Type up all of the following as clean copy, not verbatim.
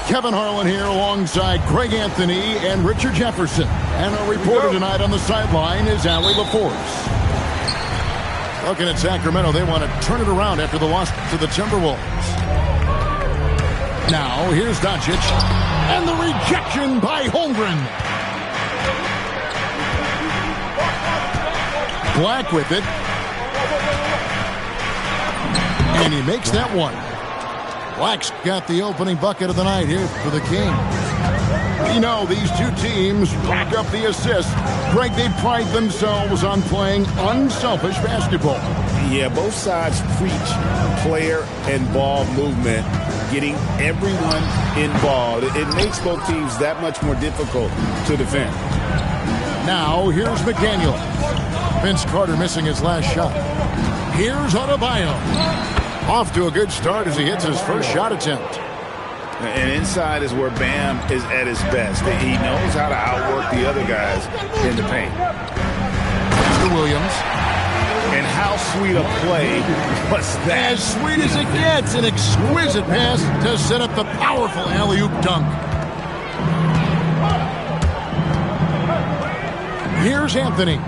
Kevin Harlan here alongside Greg Anthony and Richard Jefferson. And our reporter tonight on the sideline is Allie LaForce. Looking at Sacramento, they want to turn it around after the loss to the Timberwolves. Now, here's Doncic. And the rejection by Holmgren. Black with it. And he makes that one. Black's got the opening bucket of the night here for the Kings. We know these two teams rack up the assists. Greg, they pride themselves on playing unselfish basketball. Yeah, both sides preach player and ball movement, getting everyone involved. It makes both teams that much more difficult to defend. Now, here's McDaniel. Vince Carter missing his last shot. Here's Adebayo. Off to a good start as he hits his first shot attempt. And inside is where Bam is at his best. He knows how to outwork the other guys in the paint. Mr. Williams. And how sweet a play was that? As sweet as it gets. An exquisite pass to set up the powerful alley-oop dunk. Here's Anthony.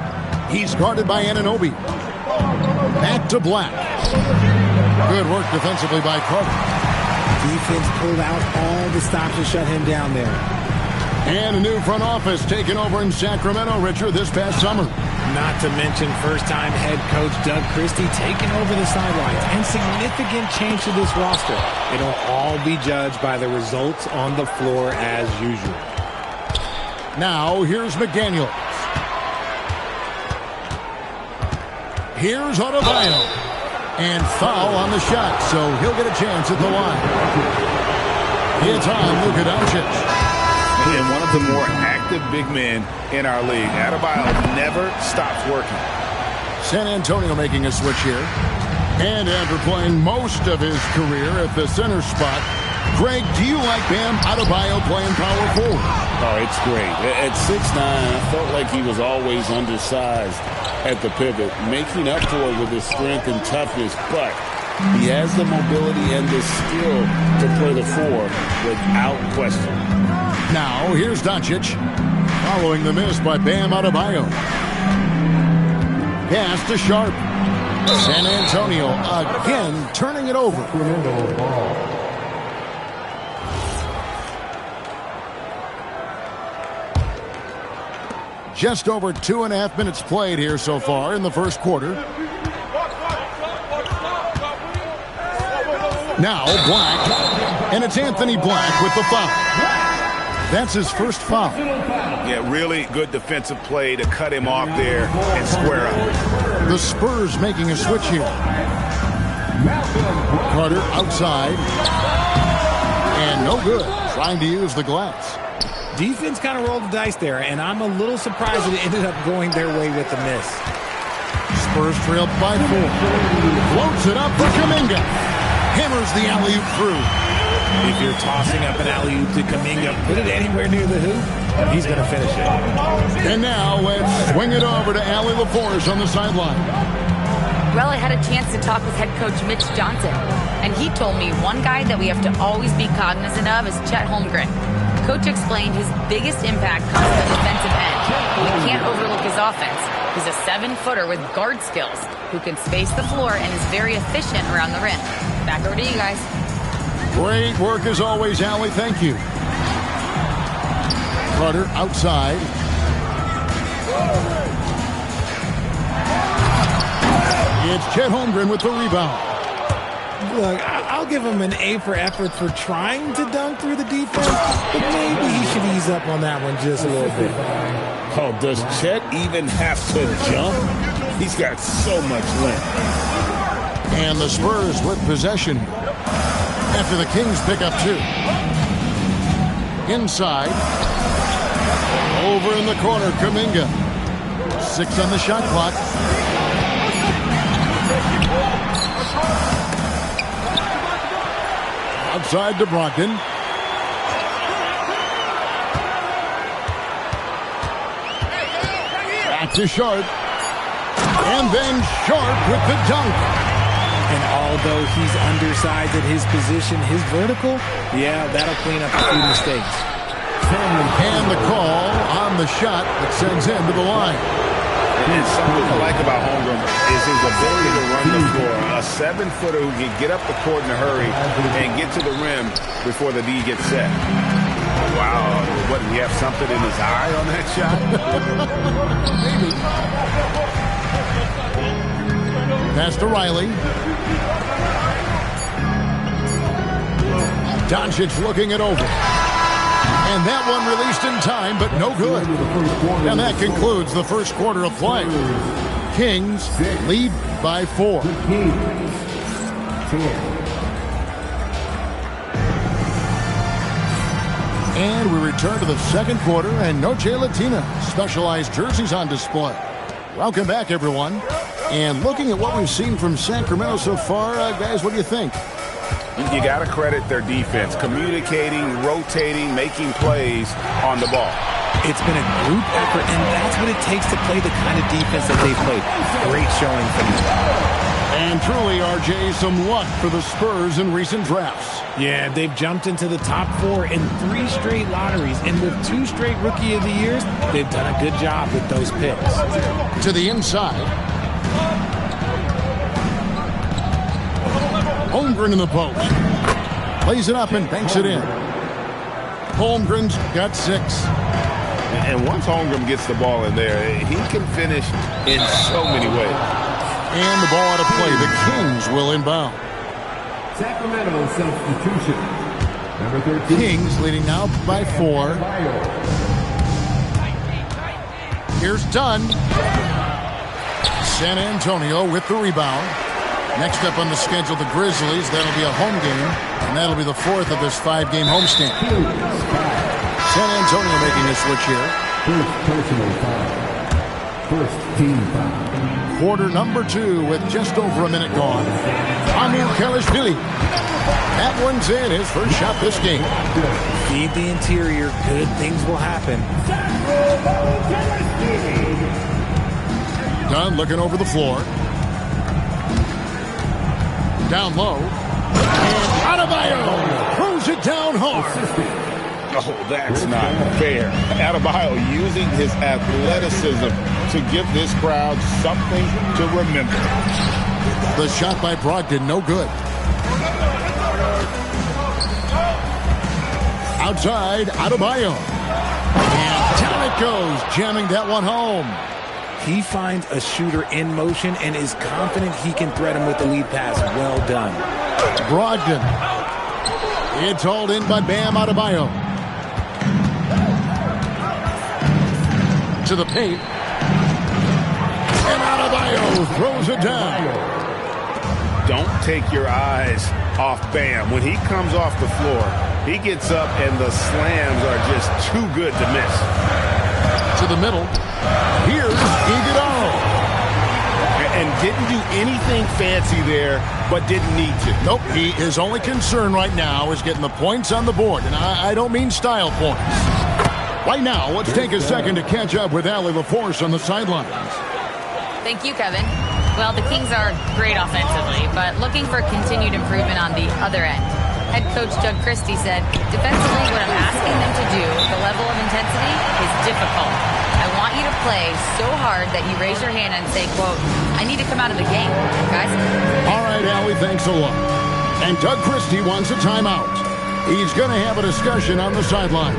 He's guarded by Anunoby. Back to Black. Good work defensively by Carter. Defense pulled out all the stops to shut him down there. And a new front office taken over in Sacramento, Richard, this past summer. Not to mention first-time head coach Doug Christie taking over the sidelines. And significant change to this roster. It'll all be judged by the results on the floor as usual. Now, here's McDaniel. Here's Adebayo. And foul on the shot, so he'll get a chance at the line. It's on Luka Doncic. And one of the more active big men in our league. Adebayo never stops working. San Antonio making a switch here. And after playing most of his career at the center spot, Greg, do you like Bam Adebayo playing power forward? Oh, it's great. At 6'9", I felt like he was always undersized at the pivot, making up for it with his strength and toughness, but he has the mobility and the skill to play the four without question. Now, here's Doncic, following the miss by Bam Adebayo. Pass to Sharp. San Antonio again turning it over. Just over 2.5 minutes played here so far in the first quarter. Now Black, and it's Anthony Black with the foul. That's his first foul. Yeah, really good defensive play to cut him off there and square up. The Spurs making a switch here. Carter outside. And no good. Trying to use the glass. Defense kind of rolled the dice there, and I'm a little surprised that it ended up going their way with the miss. Spurs trailed by 4. Floats it up for Kuminga. Hammers the alley-oop through. If you're tossing up an alley-oop to Kuminga, put it anywhere near the hoop, he's going to finish it. And now let's swing it over to Allie LaForce on the sideline. Well, I had a chance to talk with head coach Mitch Johnson, and he told me one guy that we have to always be cognizant of is Chet Holmgren. Coach explained his biggest impact comes from the defensive end. We can't overlook his offense. He's a 7-footer with guard skills who can space the floor and is very efficient around the rim. Back over to you guys. Great work as always, Allie. Thank you. Carter outside. It's Chet Holmgren with the rebound. Look, I'll give him an A for effort for trying to dunk through the defense, but maybe he should ease up on that one just a little bit. Oh, does Chet even have to jump? He's got so much length. And the Spurs with possession after the Kings pick up 2. Inside. Over in the corner, Kuminga. 6 on the shot clock. Outside to Brogdon. Back to Sharp. And then Sharp with the dunk. And although he's undersized at his position, his vertical, yeah, that'll clean up a few mistakes. And the call on the shot that sends him to the line. And something I like about Holmgren is his ability to run the floor. A 7-footer who can get up the court in a hurry and get to the rim before the D gets set. Wow, what, did he have something in his eye on that shot? Maybe. Pass to Riley. Doncic looking it over. And that one released in time, but no good. And that concludes the first quarter of play. Kings lead by 4. And we return to the second quarter, and Noche Latina specialized jerseys on display. Welcome back, everyone. And looking at what we've seen from Sacramento so far, guys, what do you think? You got to credit their defense, communicating, rotating, making plays on the ball. It's been a group effort, and that's what it takes to play the kind of defense that they played. Great showing from them. And truly, RJ, some luck for the Spurs in recent drafts. Yeah, they've jumped into the top 4 in 3 straight lotteries, and with 2 straight Rookie of the Years, they've done a good job with those picks. To the inside. Holmgren in the post. Plays it up and banks it in. Holmgren's got 6. And once Holmgren gets the ball in there, he can finish in so many ways. And the ball out of play. The Kings will inbound. Sacramento substitution. Number 13. Kings leading now by 4. Here's Dunn. San Antonio with the rebound. Next up on the schedule, the Grizzlies. That'll be a home game, and that'll be the 4th of this 5-game homestand. San Antonio making a switch here. First personal foul. First team foul. Quarter number 2 with just over a minute gone. Amir Kalashvili. That one's in, his first shot this game. Feed the interior, good things will happen. Dunn looking over the floor. Down low. And Adebayo throws it down hard. Oh, that's not fair. Adebayo using his athleticism to give this crowd something to remember. The shot by Brogdon, no good. Outside, Adebayo. And down it goes, jamming that one home. He finds a shooter in motion and is confident he can thread him with the lead pass. Well done. Brogdon. It's hauled in by Bam Adebayo. To the paint. And Adebayo throws it down. Don't take your eyes off Bam. When he comes off the floor, he gets up and the slams are just too good to miss. To the middle. Here's Iguodala. And didn't do anything fancy there, but didn't need to. Nope, his only concern right now is getting the points on the board. And I don't mean style points. Right now, let's take a second to catch up with Allie LaForce on the sidelines. Thank you, Kevin. Well, the Kings are great offensively, but looking for continued improvement on the other end. Head coach Doug Christie said, defensively, what I'm asking them to do, the level of intensity, is difficult. I want you to play so hard that you raise your hand and say, quote, I need to come out of the game, guys. All right, Allie, thanks a lot. And Doug Christie wants a timeout. He's going to have a discussion on the sideline.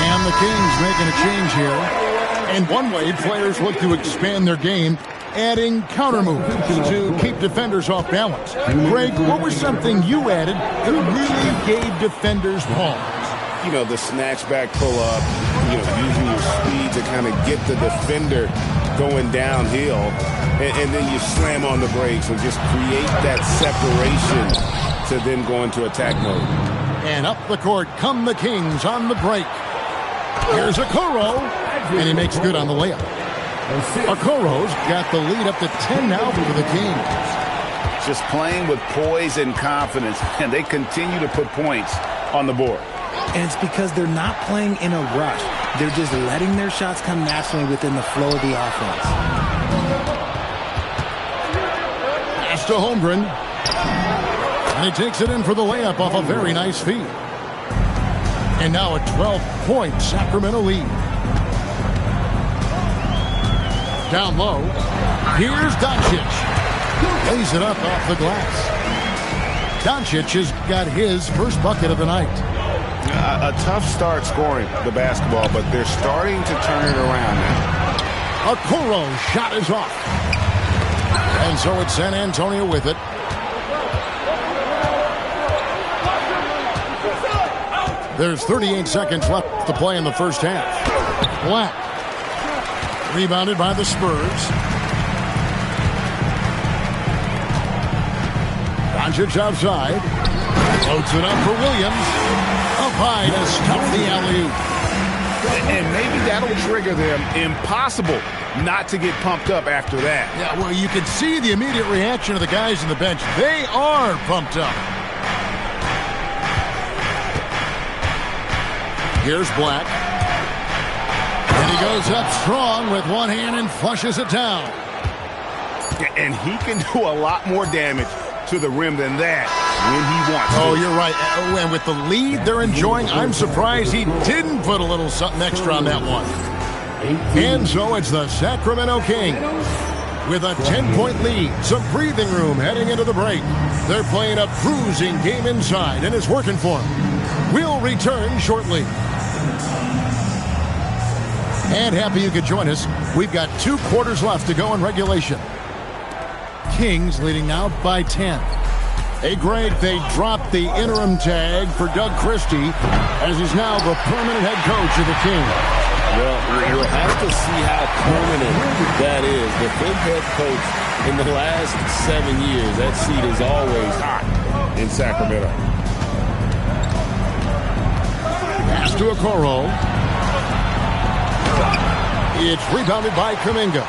And the Kings making a change here. And one way players look to expand their game, adding counter moves to keep defenders off balance. Greg, what was something you added that really gave defenders pause? You know, the snatch back pull-up, using your speed to kind of get the defender going downhill, and then you slam on the brakes and just create that separation to then go into attack mode. And up the court come the Kings on the break. Here's Okoro, and he makes good on the layup. Okoro's got the lead up to 10 now for the Kings. Just playing with poise and confidence, and they continue to put points on the board. And it's because they're not playing in a rush. They're just letting their shots come naturally within the flow of the offense. Pass to Holmgren. And he takes it in for the layup off a very nice feed. And now a 12-point Sacramento lead. Down low. Here's Doncic. Lays it up off the glass. Doncic has got his first bucket of the night. A tough start scoring the basketball, but they're starting to turn it around now. Okoro shot is off. And so it's San Antonio with it. There's 38 seconds left to play in the first half. Black. Rebounded by the Spurs. Doncic outside. Floats it up for Williams. Up high to stop the alley-oop. And maybe that'll trigger them. Impossible not to get pumped up after that. Yeah, well, you can see the immediate reaction of the guys on the bench. They are pumped up. Here's Black. And he goes up strong with one hand and flushes it down. And he can do a lot more damage to the rim than that when he wants to. Oh, you're right. And with the lead they're enjoying, I'm surprised he didn't put a little something extra on that one. And so it's the Sacramento Kings with a 10-point lead. Some breathing room heading into the break. They're playing a cruising game inside, and it's working for them. We'll return shortly. And happy you could join us. We've got 2 quarters left to go in regulation. Kings leading now by 10. Hey, Greg, they dropped the interim tag for Doug Christie as he's now the permanent head coach of the Kings. Well, we'll have to see how permanent that is. The 5th head coach in the last 7 years, that seat is always hot in Sacramento. Pass to Okoro. It's rebounded by Kuminga.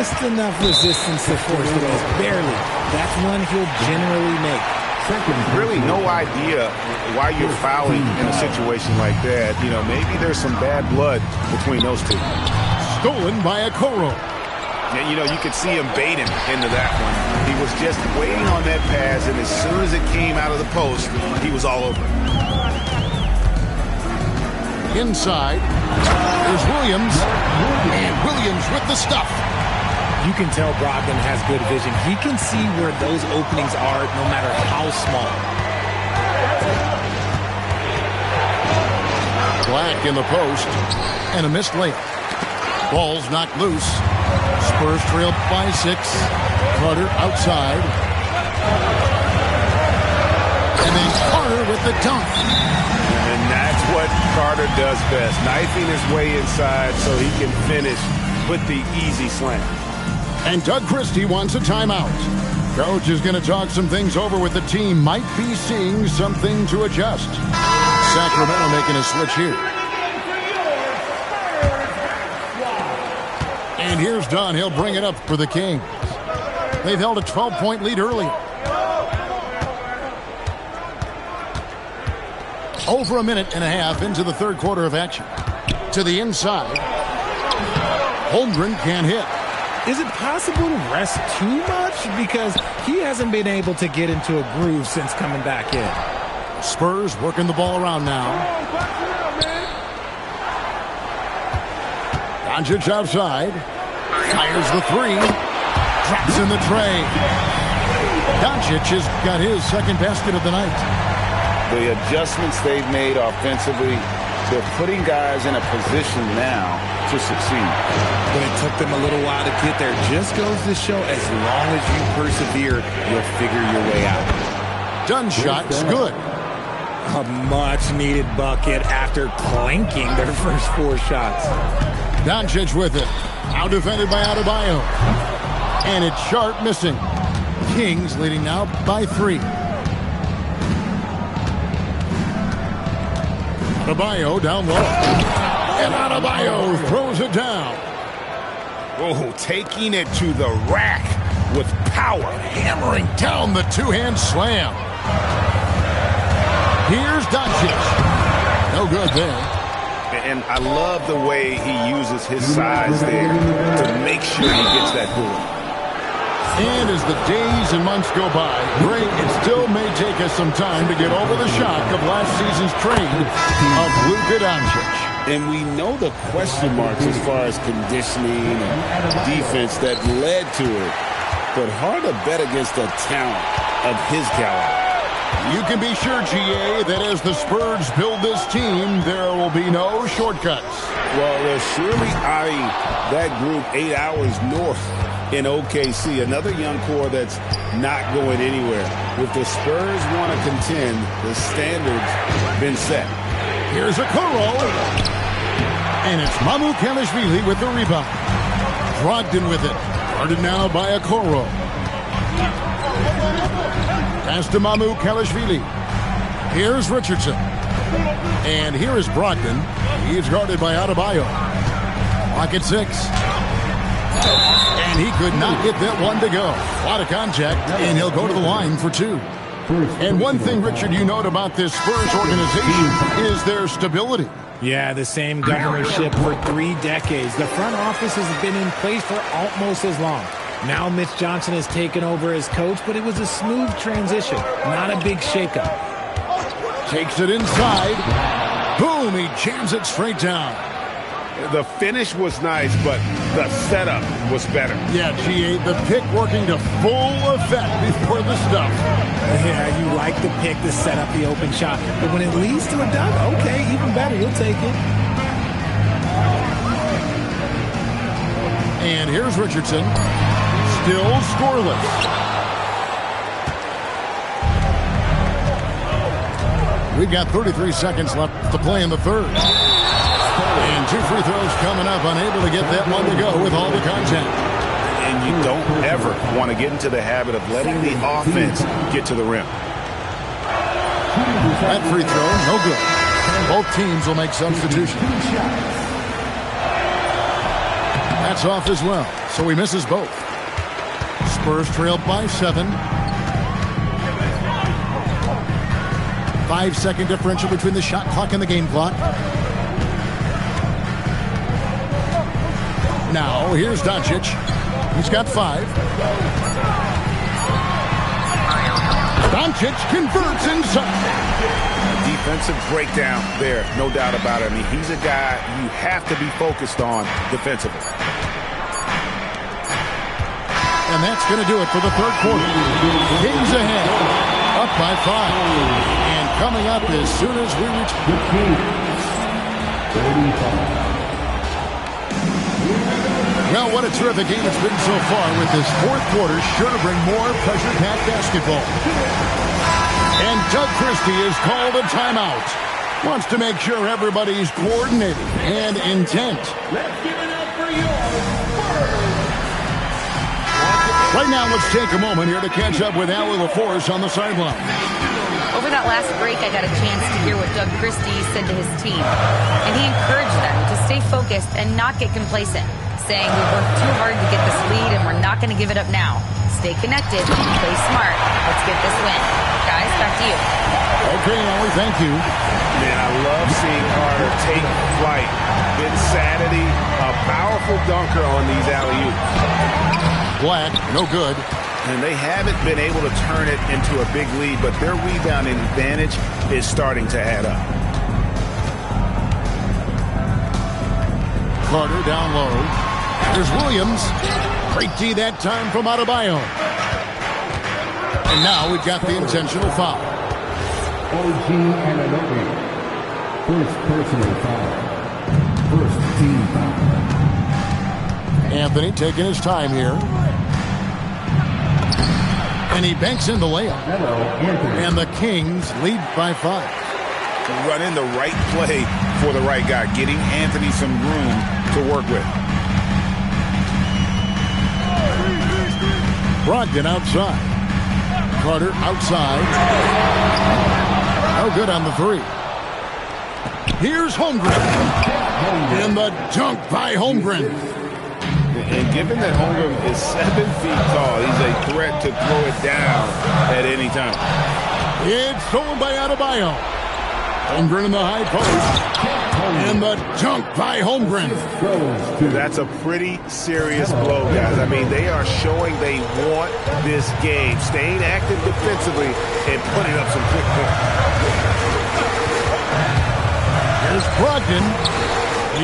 Just enough resistance to force the miss. Barely. That's one he'll generally make. Really no idea why you're fouling in a situation like that. You know, maybe there's some bad blood between those two. Stolen by Okoro. And, you know, you could see him baiting into that one. He was just waiting on that pass, and as soon as it came out of the post, he was all over it. Inside. There's Williams. And Williams with the stuff. You can tell Brogdon has good vision. He can see where those openings are no matter how small. Black in the post. And a missed layup. Ball's knocked loose. Spurs trailed by 6. Carter outside. And then Carter with the dunk. And that's what Carter does best. Knifing his way inside so he can finish with the easy slam. And Doug Christie wants a timeout. Coach is going to talk some things over with the team. Might be seeing something to adjust. Sacramento making a switch here. And here's Dunn. He'll bring it up for the Kings. They've held a 12-point lead earlier. Over a minute and a half into the third quarter of action. To the inside. Holmgren can't hit. Is it possible to rest too much? Because he hasn't been able to get into a groove since coming back in. Spurs working the ball around now. Doncic outside. Fires the 3. Drops in the tray. Doncic has got his second basket of the night. The adjustments they've made offensively, they're putting guys in a position now to succeed. But it took them a little while to get there. Just goes to show as long as you persevere, you'll figure your way out. Dunn's shot's good. A much-needed bucket after clanking their first 4 shots. Doncic with it. Now defended by Adebayo. And it's Sharp missing. Kings leading now by 3. Adebayo down low. And Adebayo throws it down. Oh, taking it to the rack with power. Hammering down the 2-hand slam. Here's Doncic. No good there. And I love the way he uses his size there to make sure he gets that board. And as the days and months go by, Greg, it still may take us some time to get over the shock of last season's trade of Luka Doncic. And we know the question marks as far as conditioning and defense that led to it. But hard to bet against a talent of his caliber. You can be sure, GA, that as the Spurs build this team, there will be no shortcuts. Well, they're surely eyeing that group 8 hours north in OKC, another young core that's not going anywhere. If the Spurs want to contend, the standard's been set. Here's a Okoro. And it's Mamukelashvili with the rebound. Brogdon with it. Guarded now by Okoro. Pass to Mamukelashvili. Here's Richardson. And here is Brogdon. He's guarded by Adebayo. Clock at 6. And he could not get that one to go. A lot of contact, and he'll go to the line for 2. And one thing, Richard, you note about this Spurs organization is their stability. Yeah, the same governorship for 3 decades. The front office has been in place for almost as long. Now Mitch Johnson has taken over as coach, but it was a smooth transition, not a big shakeup. Takes it inside. Boom, he jams it straight down. The finish was nice, but the setup was better. Yeah, GA, the pick working to full effect before the stuff. Yeah, you like the pick to set up the open shot. But when it leads to a dunk, okay, even better, you'll take it. And here's Richardson. Still scoreless. We've got 33 seconds left to play in the third. And 2 free throws coming up, unable to get that one to go with all the contact. And you don't ever want to get into the habit of letting the offense get to the rim. That free throw, no good. Both teams will make substitutions. That's off as well, so he misses both. Spurs trailed by 7. 5-second differential between the shot clock and the game clock. Now, here's Doncic. He's got 5. Doncic converts inside. Defensive breakdown there, no doubt about it. I mean, he's a guy you have to be focused on defensively. And that's going to do it for the third quarter. Kings ahead, up by 5. And coming up as soon as we reach... Well, what a terrific game it's been so far, with this fourth quarter sure to bring more pressure-packed basketball. And Doug Christie has called a timeout. Wants to make sure everybody's coordinated and intent. Let's give it up for your Spurs. Right now, let's take a moment here to catch up with Allie LaForce on the sideline. Over that last break, I got a chance to hear what Doug Christie said to his team. And he encouraged them to stay focused and not get complacent, saying we worked too hard to get this lead and we're not going to give it up now. Stay connected, play smart. Let's get this win. Guys, back to you. Okay, Allie, thank you. Man, I love seeing Carter take flight. Insanity, a powerful dunker on these alley-oops. Black, no good. And they haven't been able to turn it into a big lead, but their rebounding advantage is starting to add up. Carter down low. There's Williams. Great D that time from Adebayo. And now we've got the intentional foul. OG Anunoby. First personal foul. First team foul. Anthony taking his time here. And he banks in the layup. Hello, Anthony. And the Kings lead by 5. Running the right play for the right guy, getting Anthony some room to work with. Brogdon outside. Carter outside. No good on the 3. Here's Holmgren. And the dunk by Holmgren. And given that Holmgren is 7 feet tall, he's a threat to throw it down at any time. It's stolen by Adebayo. Holmgren in the high post. And the dunk by Holmgren. That's a pretty serious blow, guys. I mean, they are showing they want this game, staying active defensively and putting up some quick points. Here's Brogdon.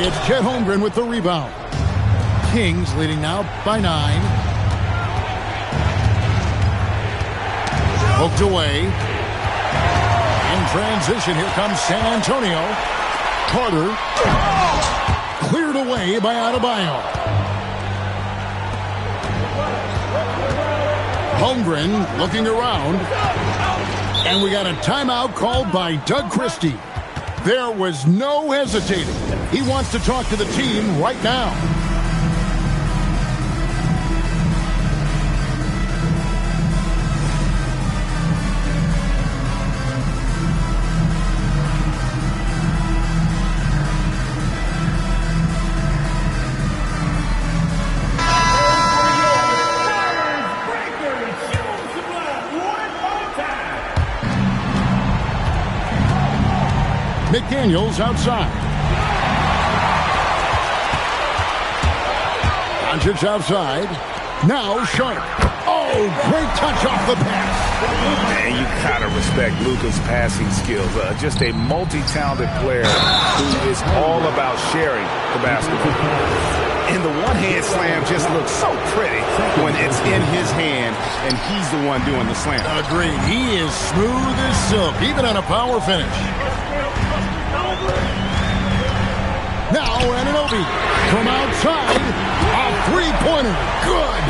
It's Chet Holmgren with the rebound. Kings leading now by 9. Hooked away. In transition, here comes San Antonio. Carter. Cleared away by Adebayo. Holmgren looking around. And we got a timeout called by Doug Christie. There was no hesitating. He wants to talk to the team right now. McDaniels outside. Doncic outside. Now Sharp. Oh, great touch off the pass. Man, you gotta respect Luka's passing skills. Just a multi-talented player who is all about sharing the basketball. And the one-hand slam just looks so pretty when it's in his hand and he's the one doing the slam. Agreed. He is smooth as silk, even on a power finish. Now Anunoby from outside, a three-pointer, good.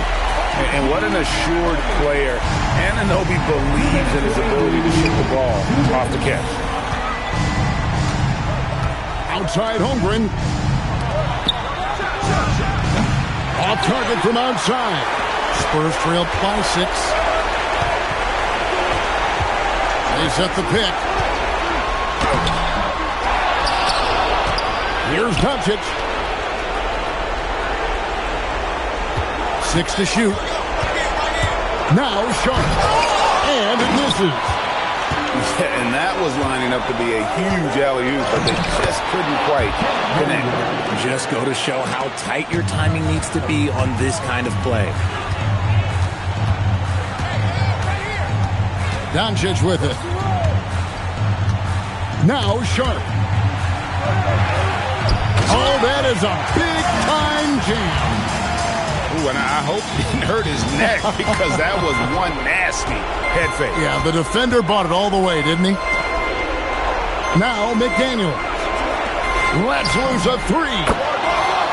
And what an assured player. Anunoby believes in his ability to shoot the ball off the catch. Outside Holmgren. Off target from outside. Spurs trail by 6. They set the pick. Here's Doncic. 6 to shoot. Now Sharp. And it misses. And that was lining up to be a huge alley-oop, but they just couldn't quite connect. Just go to show how tight your timing needs to be on this kind of play. Doncic with it. Now Sharp. Oh, that is a big-time jam. Ooh, and I hope he didn't hurt his neck because that was one nasty head fake. Yeah, the defender bought it all the way, didn't he? Now McDaniel. Let's lose a 3.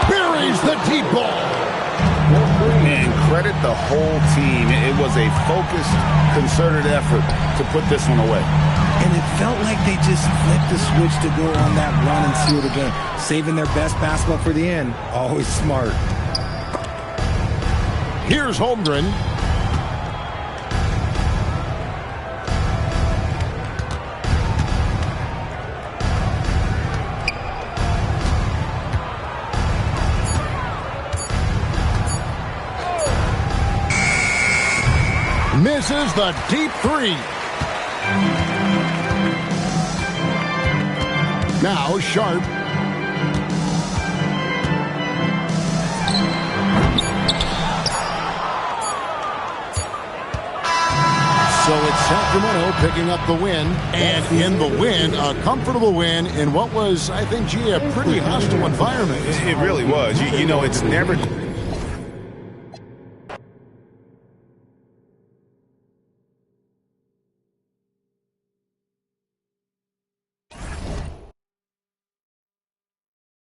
Buries the deep ball. And credit the whole team. It was a focused, concerted effort to put this one away. And it felt like they just flipped the switch to go on that run and seal the game. Saving their best basketball for the end. Always smart. Here's Holmgren. Misses the deep 3. Now Sharp. So it's Sacramento picking up the win, and in the win, a comfortable win in what was, I think, a pretty hostile environment. It really was. You know, it's never